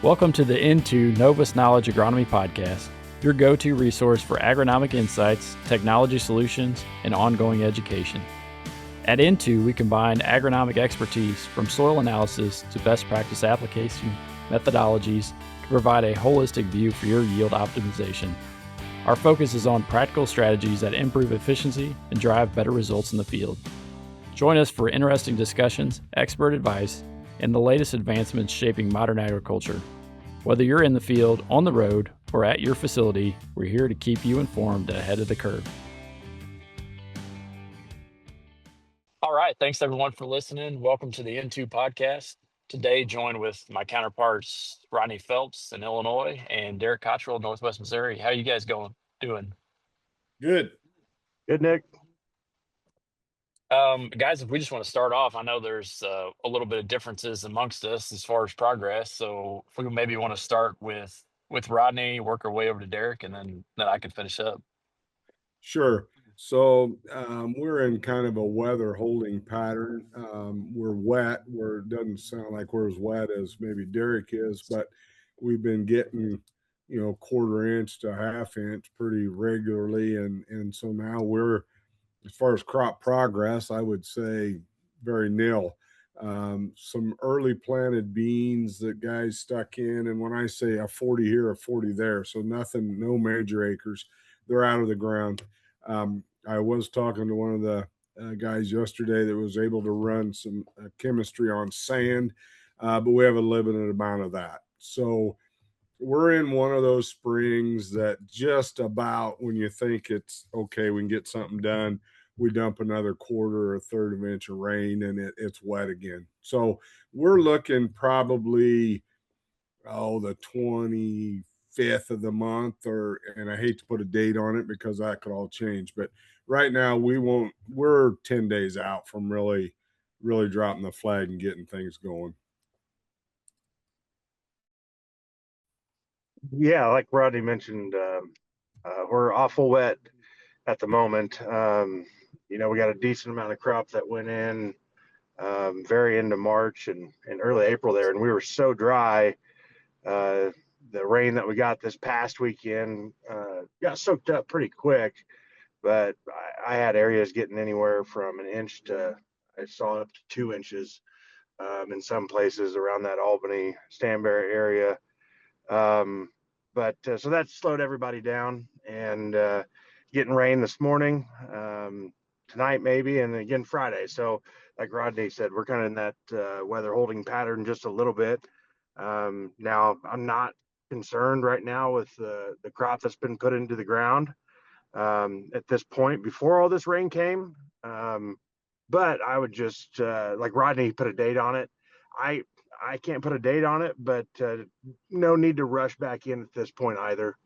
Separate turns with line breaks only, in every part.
Welcome to the Into Novus Knowledge Agronomy Podcast, your go-to resource for agronomic insights, technology solutions, and ongoing education. At Into, we combine agronomic expertise from soil analysis to best practice application methodologies to provide a holistic view for your yield optimization. Our focus is on practical strategies that improve efficiency and drive better results in the field. Join us for interesting discussions, expert advice, and the latest advancements shaping modern agriculture. Whether you're in the field, on the road, or at your facility, we're here to keep you informed and ahead of the curve. All right. Thanks, everyone, for listening. Welcome to the Into podcast. Today, joined with my counterparts, Rodney Phelps in Illinois and Derek Cottrill, Northwest Missouri. How you guys doing?
Good,
Nick.
Guys, if we just want to start off, I know there's a little bit of differences amongst us as far as progress. So if we maybe want to start with Rodney, work our way over to Derek, and then I can finish up.
sure. So we're in kind of a weather holding pattern. We're wet. Doesn't sound like we're as wet as maybe Derek is, but we've been getting, quarter inch to half inch pretty regularly, and so now we're, as far as crop progress, I would say very nil. Some early planted beans that guys stuck in, and when I say a 40 here, a 40 there, so nothing, no major acres, they're out of the ground. I was talking to one of the guys yesterday that was able to run some chemistry on sand, but we have a limited amount of that. So we're in one of those springs that just about when you think it's okay, we can get something done, we dump another quarter or a third of an inch of rain and it's wet again. So we're looking probably, the 25th of the month, and I hate to put a date on it because that could all change. But right now we're 10 days out from really dropping the flag and getting things going.
Yeah, like Rodney mentioned, we're awful wet at the moment. We got a decent amount of crop that went in very into March and early April there, and we were so dry. The rain that we got this past weekend got soaked up pretty quick, but I had areas getting anywhere from an inch to, I saw up to 2 inches in some places around that Albany, Stanberry area. So that slowed everybody down, and getting rain this morning, tonight maybe, and again Friday. So like Rodney said, we're kind of in that weather holding pattern just a little bit. Now I'm not concerned right now with the crop that's been put into the ground at this point before all this rain came. But I would just, like Rodney put a date on it. I can't put a date on it, but no need to rush back in at this point either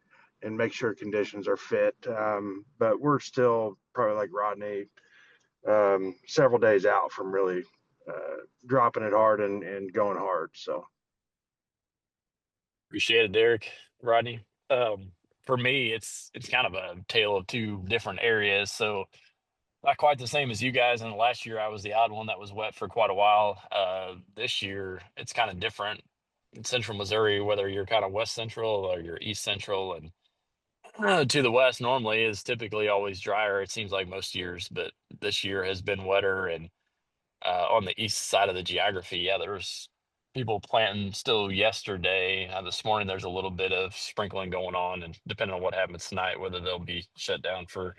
and make sure conditions are fit. But we're still probably like Rodney, several days out from really dropping it hard and going hard. So.
Appreciate it, Derek. Rodney. For me, it's kind of a tale of two different areas. So not quite the same as you guys. And last year, I was the odd one that was wet for quite a while. This year, it's kind of different in central Missouri, whether you're kind of west central or you're east central. And to the west normally is typically always drier, it seems like most years. But this year has been wetter. And on the east side of the geography, yeah, there's people planting still yesterday. This morning, there's a little bit of sprinkling going on. And depending on what happens tonight, whether they'll be shut down for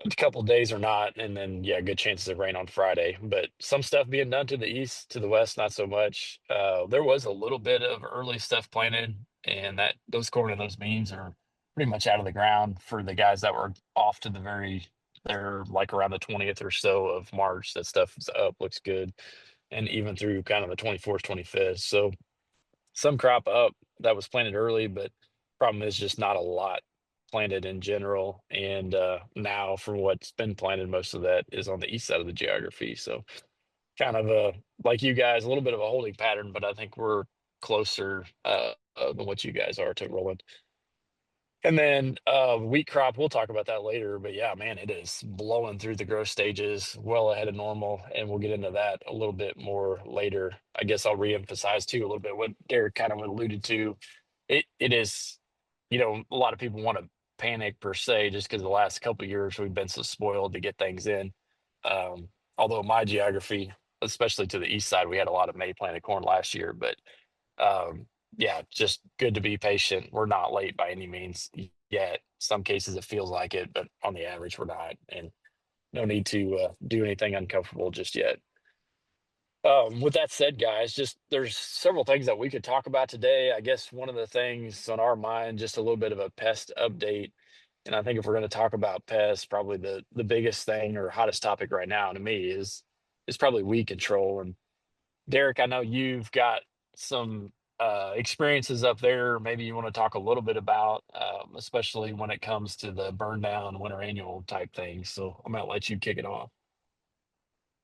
a couple of days or not, and then good chances of rain on Friday. But some stuff being done to the east, to the west, not so much. There was a little bit of early stuff planted, and that those corn and those beans are pretty much out of the ground for the guys that were off to they're like around the 20th or so of March. That stuff is up, looks good, and even through kind of the 24th, 25th. So some crop up that was planted early, but problem is just not a lot planted in general. And now from what's been planted, most of that is on the east side of the geography. So kind of like you guys, a little bit of a holding pattern, but I think we're closer than what you guys are to rolling. And then wheat crop, we'll talk about that later. But yeah, man, it is blowing through the growth stages well ahead of normal. And we'll get into that a little bit more later. I guess I'll reemphasize too a little bit what Derek kind of alluded to. It is, a lot of people want to panic per se just because the last couple of years we've been so spoiled to get things in. Um, Although my geography, especially to the east side, we had a lot of May planted corn last year, but um, yeah, just good to be patient. We're not late by any means yet. Some cases it feels like it, but on the average, we're not. And no need to do anything uncomfortable just yet. With that said, guys, just there's several things that we could talk about today. I guess one of the things on our mind, just a little bit of a pest update. And I think if we're going to talk about pests, probably the biggest thing or hottest topic right now to me is probably weed control. And Derek, I know you've got some experiences up there. Maybe you want to talk a little bit about, especially when it comes to the burn down, winter annual type things. So I'm going to let you kick it off.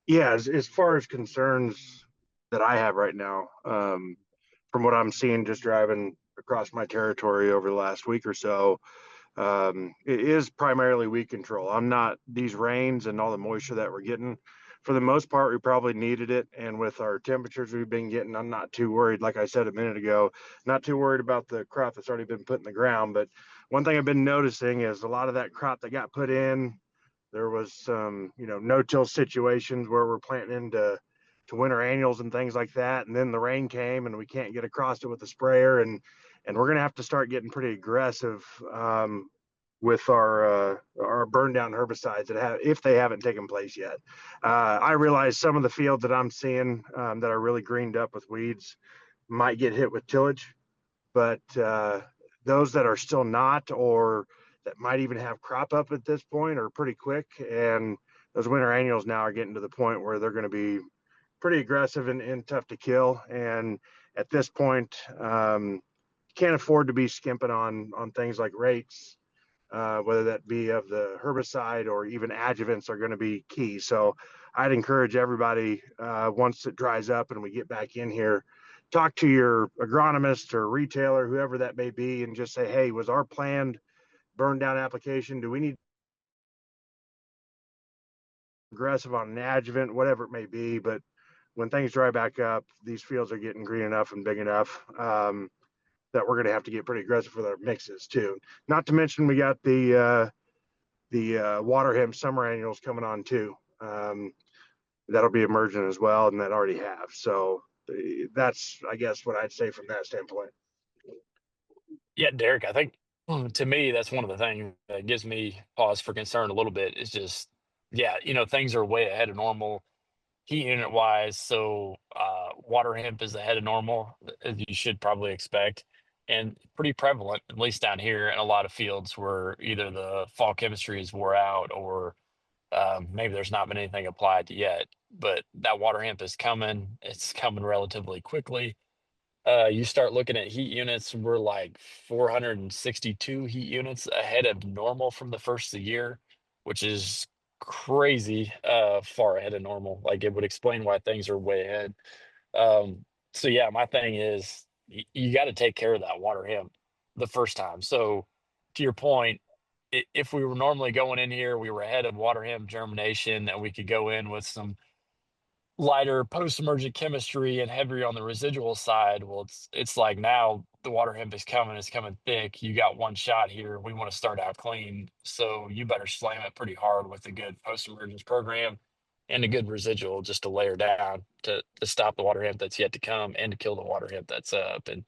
Yeah, as far as concerns that I have right now, from what I'm seeing just driving across my territory over the last week or so, it is primarily weed control. I'm not these rains and all the moisture that we're getting. For the most part, we probably needed it, and with our temperatures we've been getting, I'm not too worried. Like I said a minute ago, not too worried about the crop that's already been put in the ground. But one thing I've been noticing is a lot of that crop that got put in, there was some, no-till situations where we're planting into winter annuals and things like that, and then the rain came and we can't get across it with the sprayer, and we're gonna have to start getting pretty aggressive with our burn down herbicides that have, if they haven't taken place yet. I realize some of the fields that I'm seeing that are really greened up with weeds might get hit with tillage, but those that are still not, or that might even have crop up at this point, are pretty quick. And those winter annuals now are getting to the point where they're going to be pretty aggressive and tough to kill. And at this point, can't afford to be skimping on things like rates, whether that be of the herbicide or even adjuvants are going to be key. So I'd encourage everybody, once it dries up and we get back in here, talk to your agronomist or retailer, whoever that may be, and just say, hey, was our planned burn down application, do we need aggressive on an adjuvant, whatever it may be. But when things dry back up, these fields are getting green enough and big enough that we're going to have to get pretty aggressive with our mixes too. Not to mention we got the water hemp summer annuals coming on too. That'll be emerging as well, and that already have. So that's, I guess, what I'd say from that standpoint.
Yeah, Derek, I think to me, that's one of the things that gives me pause for concern a little bit is just, yeah, things are way ahead of normal heat unit wise. So water hemp is ahead of normal, as you should probably expect, and pretty prevalent, at least down here in a lot of fields where either the fall chemistry is wore out or maybe there's not been anything applied yet. But that water hemp is coming. It's coming relatively quickly. You start looking at heat units, we're like 462 heat units ahead of normal from the first of the year, which is crazy, far ahead of normal. Like it would explain why things are way ahead. So yeah, my thing is you got to take care of that water hemp the first time. So to your point, if we were normally going in here, we were ahead of water hemp germination, and we could go in with some lighter post-emergent chemistry and heavier on the residual side. Well, it's like now the water hemp is coming, it's coming thick. You got one shot here. We want to start out clean. So you better slam it pretty hard with a good post-emergence program and a good residual just to layer down to stop the water hemp that's yet to come and to kill the water hemp that's up. And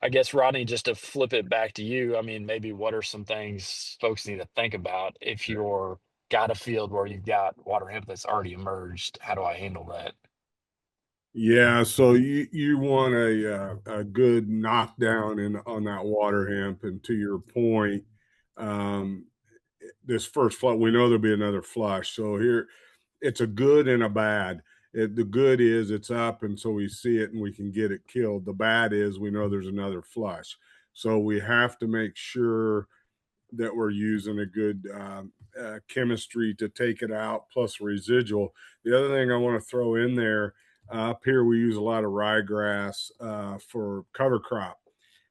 I guess, Rodney, just to flip it back to you, I mean, maybe what are some things folks need to think about if you're got a field where you've got water hemp that's already emerged? How do I handle that?
Yeah, so you want a good knockdown in on that water hemp, and to your point, um, this first flush, we know there'll be another flush. So here, it's a good and a bad. The good is it's up, and so we see it and we can get it killed. The bad is we know there's another flush, so we have to make sure that we're using a good chemistry to take it out, plus residual. The other thing I want to throw in there, up here we use a lot of ryegrass for cover crop,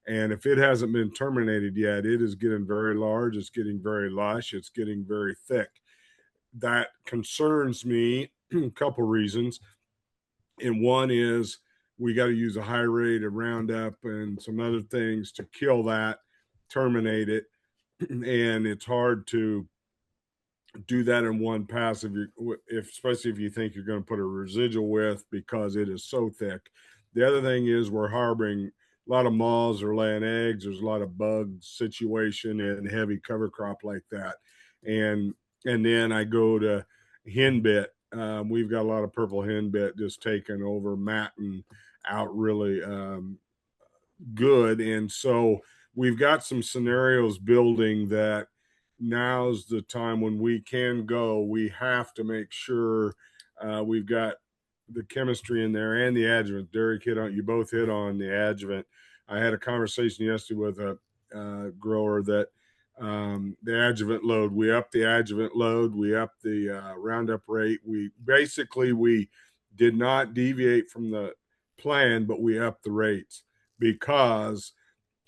And if it hasn't been terminated yet, it is getting very large. It's getting very lush. It's getting very thick. That concerns me. A couple reasons. And one is we got to use a high rate of Roundup and some other things to kill that, terminate it. And it's hard to do that in one pass if especially if you think you're going to put a residual with, because it is so thick. The other thing is we're harboring a lot of moths are laying eggs. There's a lot of bug situation and heavy cover crop like that. And then I go to henbit. We've got a lot of purple henbit just taking over, matting out really good. And so we've got some scenarios building that now's the time when we can go. We have to make sure we've got the chemistry in there and the adjuvant. Derek you both hit on the adjuvant. I had a conversation yesterday with a grower that the adjuvant load, we up the adjuvant load, we up the Roundup rate. We did not deviate from the plan, but we upped the rates because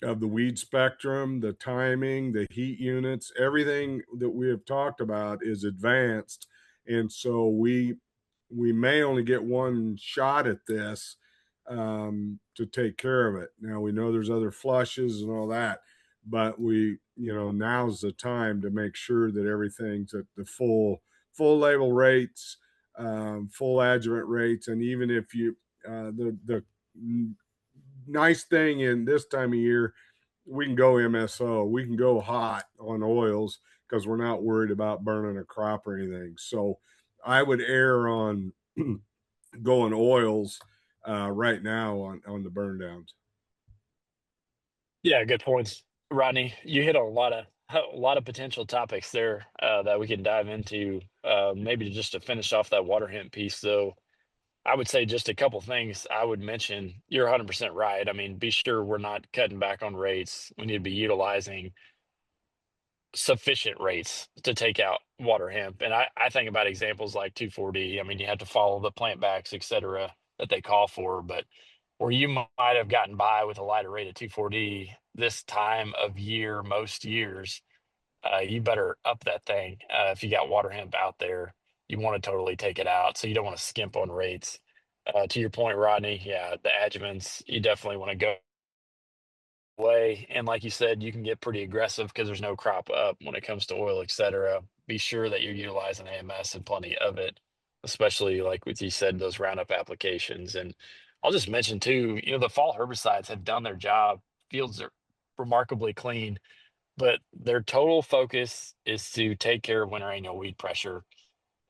of the weed spectrum, the timing, the heat units, everything that we have talked about is advanced. And so we may only get one shot at this to take care of it. Now we know there's other flushes and all that, but now's the time to make sure that everything's at the full label rates, full adjuvant rates. And even if you the nice thing in this time of year, we can go MSO, we can go hot on oils because we're not worried about burning a crop or anything. So I would err on going oils right now on the burn downs.
Yeah, good points, Rodney. You hit on a lot of potential topics there that we can dive into. Maybe just to finish off that water hemp piece, though, I would say just a couple things I would mention. You're 100% right. I mean, be sure we're not cutting back on rates. We need to be utilizing sufficient rates to take out water hemp. And I think about examples like 2,4-D. I mean, you have to follow the plant backs, et cetera, that they call for. But where you might have gotten by with a lighter rate of 2,4-D this time of year, most years, you better up that thing. If you got water hemp out there, you want to totally take it out. So you don't want to skimp on rates. To your point, Rodney, yeah, the adjuvants, you definitely want to go way. And like you said, you can get pretty aggressive because there's no crop up when it comes to oil, et cetera. Be sure that you're utilizing AMS and plenty of it, especially like what you said, those Roundup applications. And I'll just mention too, the fall herbicides have done their job. Fields are remarkably clean, but their total focus is to take care of winter annual weed pressure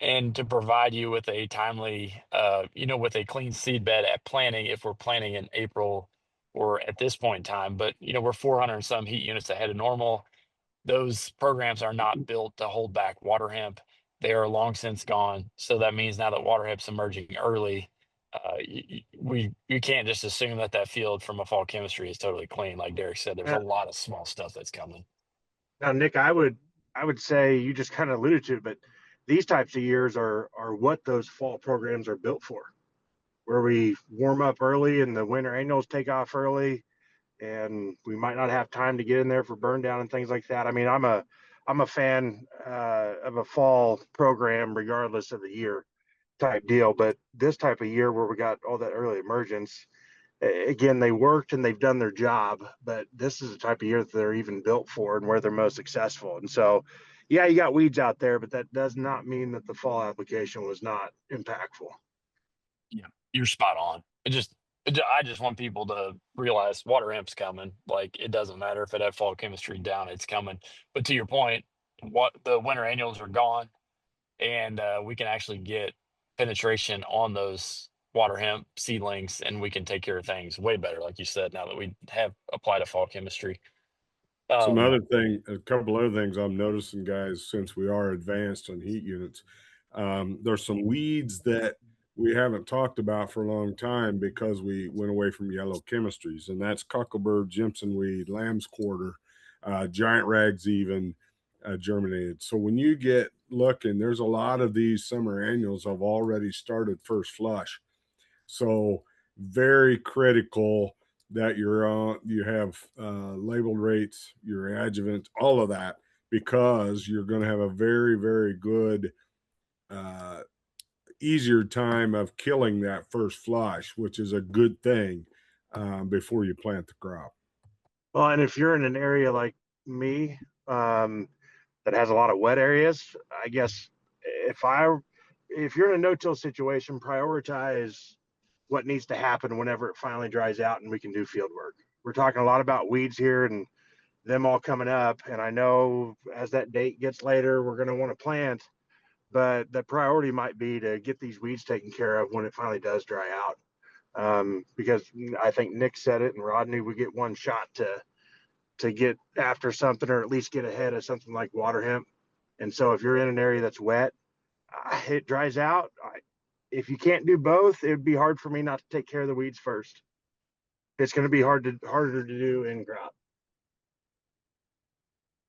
and to provide you with a timely, with a clean seed bed at planting if we're planting in April or at this point in time. But, we're 400 and some heat units ahead of normal. Those programs are not built to hold back water hemp. They are long since gone. So that means now that water hemp's emerging early, we can't just assume that that field from a fall chemistry is totally clean. Like Derek said, there's a
Now,
lot of small stuff that's coming.
now, Nick, I would say you just kind of alluded to it, but these types of years are what those fall programs are built for, where we warm up early and the winter annuals take off early, and we might not have time to get in there for burn down and things like that. I mean, I'm a fan of a fall program regardless of the year type deal, but this type of year where we got all that early emergence, again, they worked and they've done their job, but this is the type of year that they're even built for and where they're most successful. And so, yeah, you got weeds out there, but that does not mean that the fall application was not impactful.
Yeah, you're spot on. I just want people to realize water hemp's coming. Like it doesn't matter if it had fall chemistry down, it's coming. But to your point, what the winter annuals are gone, and we can actually get penetration on those water hemp seedlings, and we can take care of things way better, like you said. Now that we have applied a fall chemistry, um,
A couple other things I'm noticing, guys, since we are advanced on heat units, there's some weeds that we haven't talked about for a long time because we went away from yellow chemistries, and that's cocklebur, Jimson weed, lamb's quarter, giant rags, even germinated. So when you get looking, there's a lot of these summer annuals have already started first flush. So very critical that you're on, you have labeled rates, your adjuvant, all of that, because you're going to have a very, very good, uh, easier time of killing that first flush, which is a good thing before you plant the crop.
Well, and if you're in an area like me, that has a lot of wet areas, I guess if I if you're in a no-till situation, prioritize what needs to happen whenever it finally dries out and we can do field work. We're talking a lot about weeds here and them all coming up, and I know as that date gets later, we're going to want to plant, but the priority might be to get these weeds taken care of when it finally does dry out. Because I think Nick said it, and Rodney, we get one shot to get after something or at least get ahead of something like water hemp. And so if you're in an area that's wet, it dries out. If you can't do both, it'd be hard for me not to take care of the weeds first. It's going to be harder to do in crop.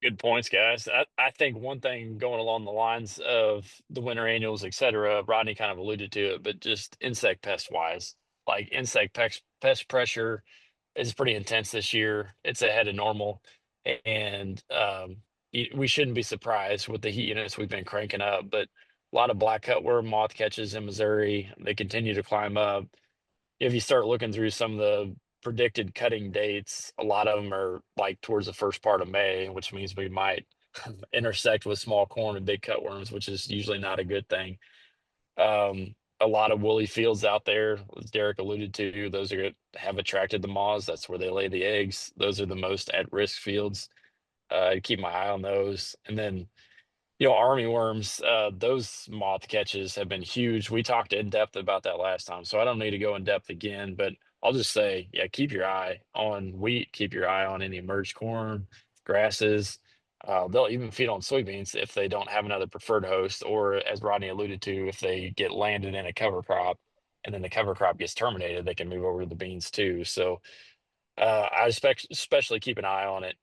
Good points, guys. I think one thing going along the lines of the winter annuals, et cetera, Rodney kind of alluded to it, but just insect pest wise, like insect pest pressure is pretty intense this year. It's ahead of normal. And we shouldn't be surprised with the heat units we've been cranking up, but a lot of black cutworm moth catches in Missouri. They continue to climb up. If you start looking through some of the predicted cutting dates, a lot of them are like towards the first part of May, which means we might intersect with small corn and big cutworms, which is usually not a good thing. A lot of woolly fields out there, as Derek alluded to, those are have attracted the moths. That's where they lay the eggs. Those are the most at-risk fields. I keep my eye on those. And then army worms, those moth catches have been huge. We talked in depth about that last time, so I don't need to go in depth again, but I'll just say, yeah, keep your eye on wheat, keep your eye on any merged corn, grasses. They'll even feed on soybeans if they don't have another preferred host, or as Rodney alluded to, if they get landed in a cover crop and then the cover crop gets terminated, they can move over to the beans too. So I especially keep an eye on it.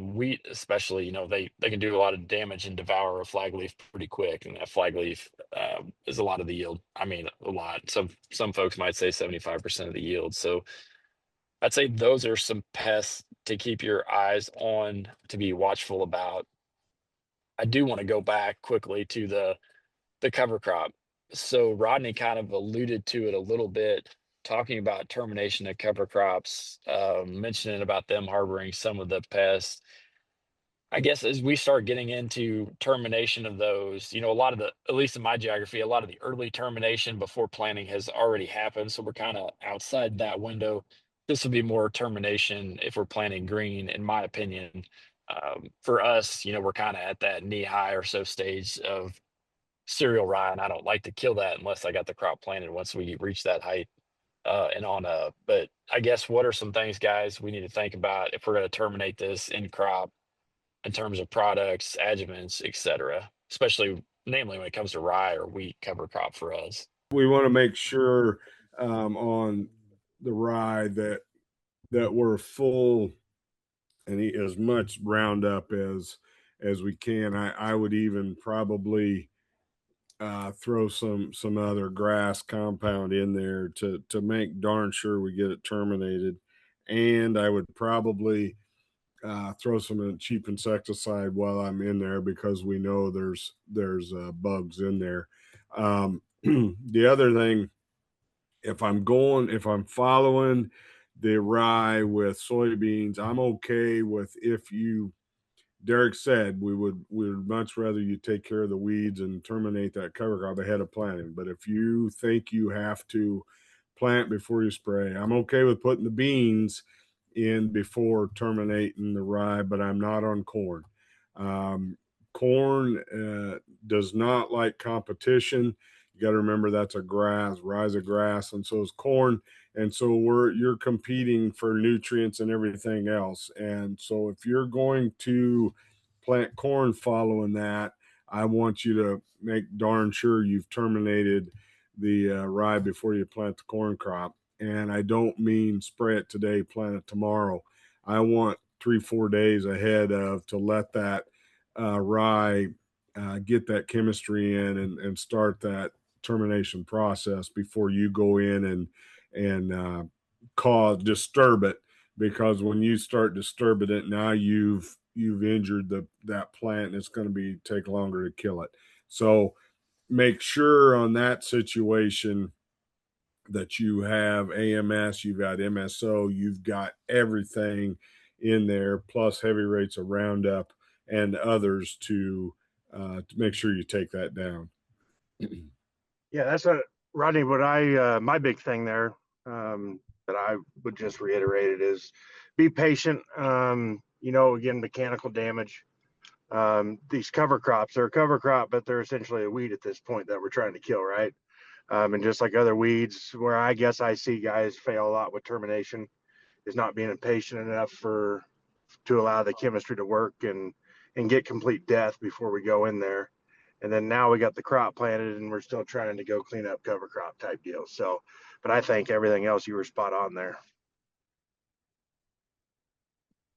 Wheat, especially, they can do a lot of damage and devour a flag leaf pretty quick, and that flag leaf is a lot of the yield. I mean, a lot. Some folks might say 75% of the yield. So I'd say those are some pests to keep your eyes on, to be watchful about. I do want to go back quickly to the cover crop. So Rodney kind of alluded to it a little bit, talking about termination of cover crops, mentioning about them harboring some of the pests. I guess as we start getting into termination of those, a lot of at least in my geography, a lot of the early termination before planting has already happened. So we're kind of outside that window. This would be more termination if we're planting green, in my opinion. For us, we're kind of at that knee high or so stage of cereal rye, and I don't like to kill that unless I got the crop planted once we reach that height and on up. But I guess what are some things, guys, we need to think about if we're going to terminate this in crop in terms of products, adjuvants, et cetera, especially namely when it comes to rye or wheat cover crop for us?
We want to make sure on the rye that we're full and eat as much Roundup as we can. I would even probably throw some other grass compound in there to make darn sure we get it terminated. And I would probably throw some cheap insecticide while I'm in there, because we know there's bugs in there. The other thing, if I'm following the rye with soybeans, I'm okay with, if you, Derek said, we would much rather you take care of the weeds and terminate that cover crop ahead of planting. But if you think you have to plant before you spray, I'm okay with putting the beans in before terminating the rye, but I'm not on corn. Um, Corn does not like competition. You got to remember that's a grass, rye's a grass, and so is corn. And so you're competing for nutrients and everything else. And so if you're going to plant corn following that, I want you to make darn sure you've terminated the rye before you plant the corn crop. And I don't mean spray it today, plant it tomorrow. I want 3-4 days ahead of, to let that rye get that chemistry in and start that termination process before you go in and disturb it, because when you start disturbing it, now you've injured that plant, and it's going to take longer to kill it. So make sure on that situation that you have AMS, you've got MSO, you've got everything in there, plus heavy rates of Roundup and others to make sure you take that down.
Yeah, that's what Rodney. What I my big thing there that I would just reiterate it is be patient. Again, mechanical damage. These cover crops are a cover crop, but they're essentially a weed at this point that we're trying to kill, right? And just like other weeds, where I guess I see guys fail a lot with termination, is not being patient enough to allow the chemistry to work and get complete death before we go in there. And then now we got the crop planted and we're still trying to go clean up cover crop type deal. So, but I think everything else you were spot on there.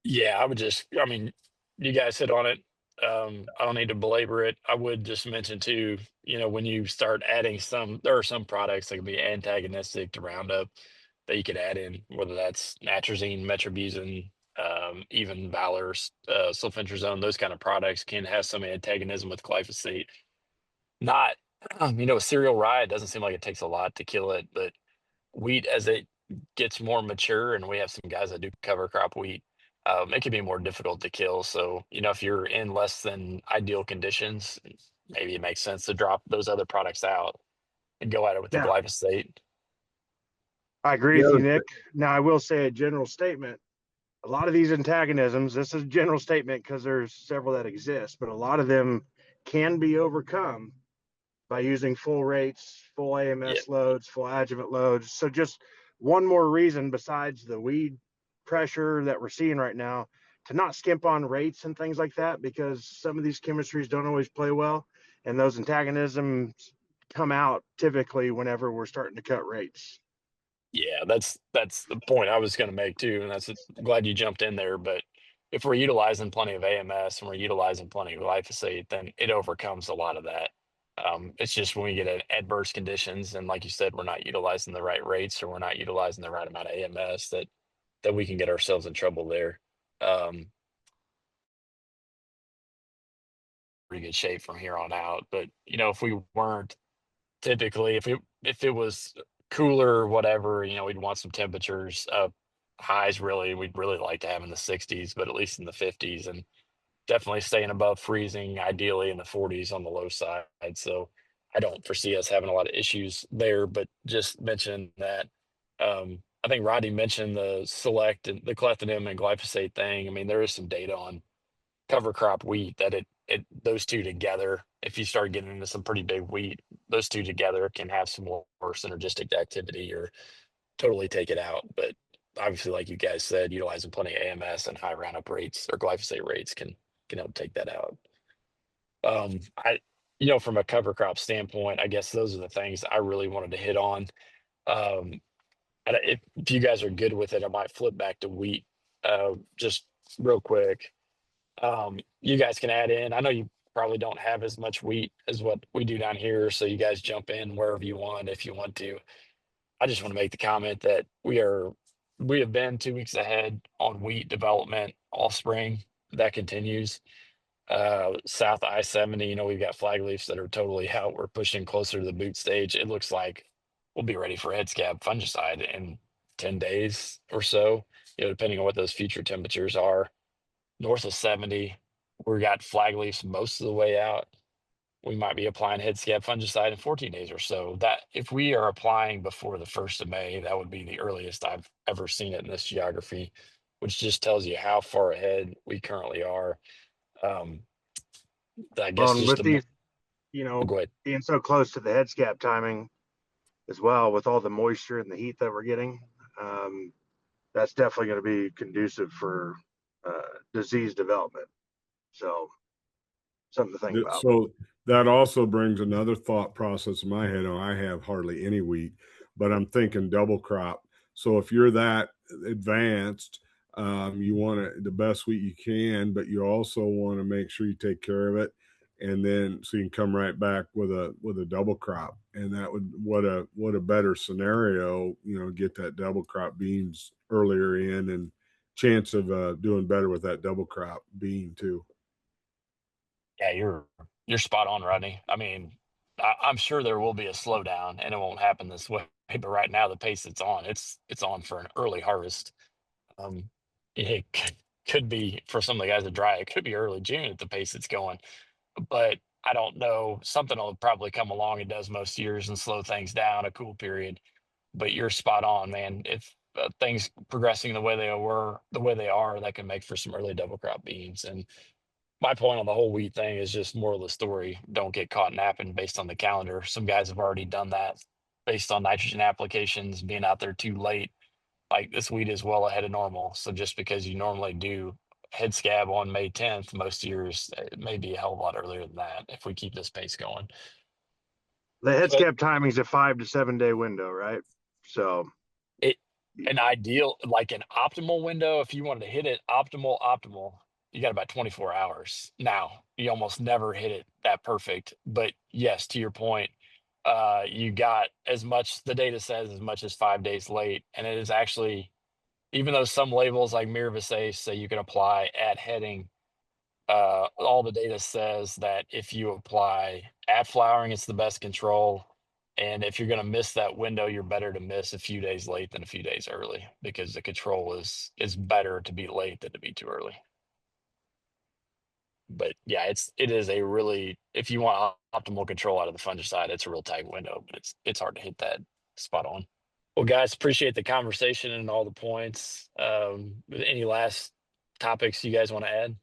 Yeah, I mean, you guys hit on it. I don't need to belabor it. I would just mention too, when you start adding there are some products that can be antagonistic to Roundup that you could add in, whether that's atrazine, metribuzin, even Valor, sulfentrazone. Those kind of products can have some antagonism with glyphosate. Not, a cereal rye, it doesn't seem like it takes a lot to kill it, but wheat, as it gets more mature, and we have some guys that do cover crop wheat, it can be more difficult to kill. So, if you're in less than ideal conditions, maybe it makes sense to drop those other products out and go at it with the
Yeah,
glyphosate.
I agree
The
with you,
other
Nick. Now I will say a general statement. A lot of these antagonisms, this is a general statement because there's several that exist, but a lot of them can be overcome by using full rates, full
Yeah.
AMS loads, full adjuvant loads. So just one more reason besides the weed pressure that we're seeing right now to not skimp on rates and things like that, because some of these chemistries don't always play well. And those antagonisms come out typically whenever we're starting to cut rates.
Yeah, that's the point I was going to make too, and glad you jumped in there. But if we're utilizing plenty of AMS and we're utilizing plenty of glyphosate, then it overcomes a lot of that. It's just when we get adverse conditions, and like you said, we're not utilizing the right rates or we're not utilizing the right amount of AMS that we can get ourselves in trouble there. Um, Pretty good shape from here on out. But if we weren't typically, if it was cooler or whatever, we'd want some temperatures up highs really. We'd really like to have in the 60s, but at least in the 50s, and definitely staying above freezing, ideally in the 40s on the low side. So I don't foresee us having a lot of issues there, but just mentioning that. I think Rodney mentioned the select and the clethodim and glyphosate thing. I mean, there is some data on cover crop wheat that it those two together, if you start getting into some pretty big wheat, those two together can have some more synergistic activity or totally take it out. But obviously, like you guys said, utilizing plenty of AMS and high Roundup rates or glyphosate rates can help take that out. I from a cover crop standpoint, I guess those are the things I really wanted to hit on. Um, and if you guys are good with it, I might flip back to wheat just real quick. You guys can add in. I know you probably don't have as much wheat as what we do down here, so you guys jump in wherever you want if you want to. I just want to make the comment that we have been 2 weeks ahead on wheat development all spring. That continues. South I-70, we've got flag leaves that are totally out. We're pushing closer to the boot stage. It looks like we'll be ready for head scab fungicide in 10 days or so, depending on what those future temperatures are. North of 70, we got flag leaves most of the way out. We might be applying head scab fungicide in 14 days or so. That if we are applying before the 1st of May, that would be the earliest I've ever seen it in this geography, which just tells you how far ahead we currently are. Um, I
Well,
guess
and
just
with
a
these,
go ahead.
being so close to the head scab timing as well, with all the moisture and the heat that we're getting, um, that's definitely going to be conducive for disease development. So something to think about.
So that also brings another thought process in my head. Oh, I have hardly any wheat, but I'm thinking double crop. So if you're that advanced, you want the best wheat you can, but you also want to make sure you take care of it. and then so you can come right back with a double crop. And that would what a better scenario, get that double crop beans earlier in, and chance of doing better with that double crop bean too.
Yeah, you're spot on, Rodney. I mean, I'm sure there will be a slowdown, and it won't happen this way. But right now, the pace it's on for an early harvest. Um, it could be for some of the guys that dry. It could be early June at the pace it's going. But I don't know. Something will probably come along. It does most years and slow things down. A cool period. But you're spot on, man. If things progressing the way they are, that can make for some early double crop beans. And my point on the whole wheat thing is just moral of the story. Don't get caught napping based on the calendar. Some guys have already done that based on nitrogen applications, being out there too late. Like this wheat is well ahead of normal. So just because you normally do head scab on May 10th, most years, it may be a hell of a lot earlier than that if we keep this pace going.
The head
But
scab timing is a 5 to 7 day window, right? So
it an ideal, like an optimal window, if you wanted to hit it optimal, you got about 24 hours. Now, you almost never hit it that perfect. But yes, to your point, you got as much, the data says as much as 5 days late. And it is actually, even though some labels like Miravisace say you can apply at heading, all the data says that if you apply at flowering, it's the best control. And if you're going to miss that window, you're better to miss a few days late than a few days early, because the control is better to be late than to be too early. But yeah, it is a really, if you want optimal control out of the fungicide, it's a real tight window, but it's hard to hit that spot on. Well, guys, appreciate the conversation and all the points. Any last topics you guys want to add?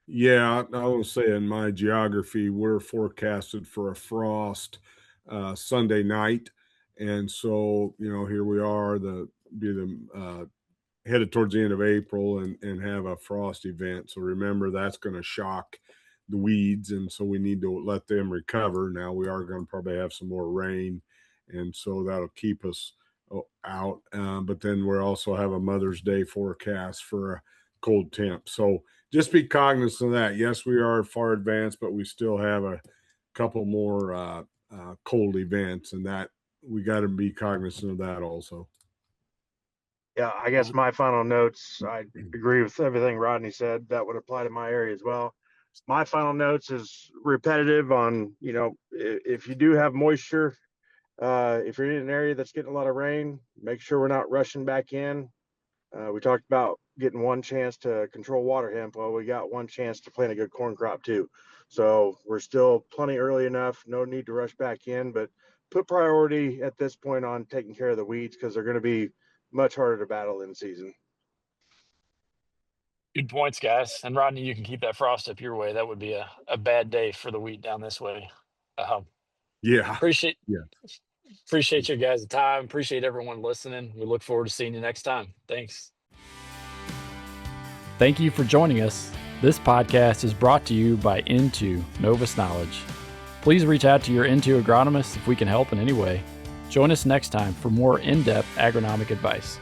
Yeah, I will say in my geography, we're forecasted for a frost Sunday night, and so here we are, headed towards the end of April, and have a frost event. So remember, that's going to shock the weeds, and so we need to let them recover. Now we are going to probably have some more rain, and so that'll keep us out. But then we'll also have a Mother's Day forecast for a cold temp. So just be cognizant of that. Yes, we are far advanced, but we still have a couple more cold events, and that we got to be cognizant of that also.
yeah, I guess my final notes, I agree with everything Rodney said. That would apply to my area as well. My final notes is repetitive on, if you do have moisture, if you're in an area that's getting a lot of rain, make sure we're not rushing back in. We talked about getting one chance to control water hemp. Well, we got one chance to plant a good corn crop too. So we're still plenty early enough. No need to rush back in, but put priority at this point on taking care of the weeds, because they're going to be much harder to battle in season.
Good points, guys. And Rodney, you can keep that frost up your way. That would be a bad day for the wheat down this way.
Yeah.
Appreciate
Yeah.
appreciate you guys' time. Appreciate everyone listening. We look forward to seeing you next time. Thanks. Thank you for joining us. This podcast is brought to you by Into Novus Knowledge. Please reach out to your Into agronomist if we can help in any way. Join us next time for more in-depth agronomic advice.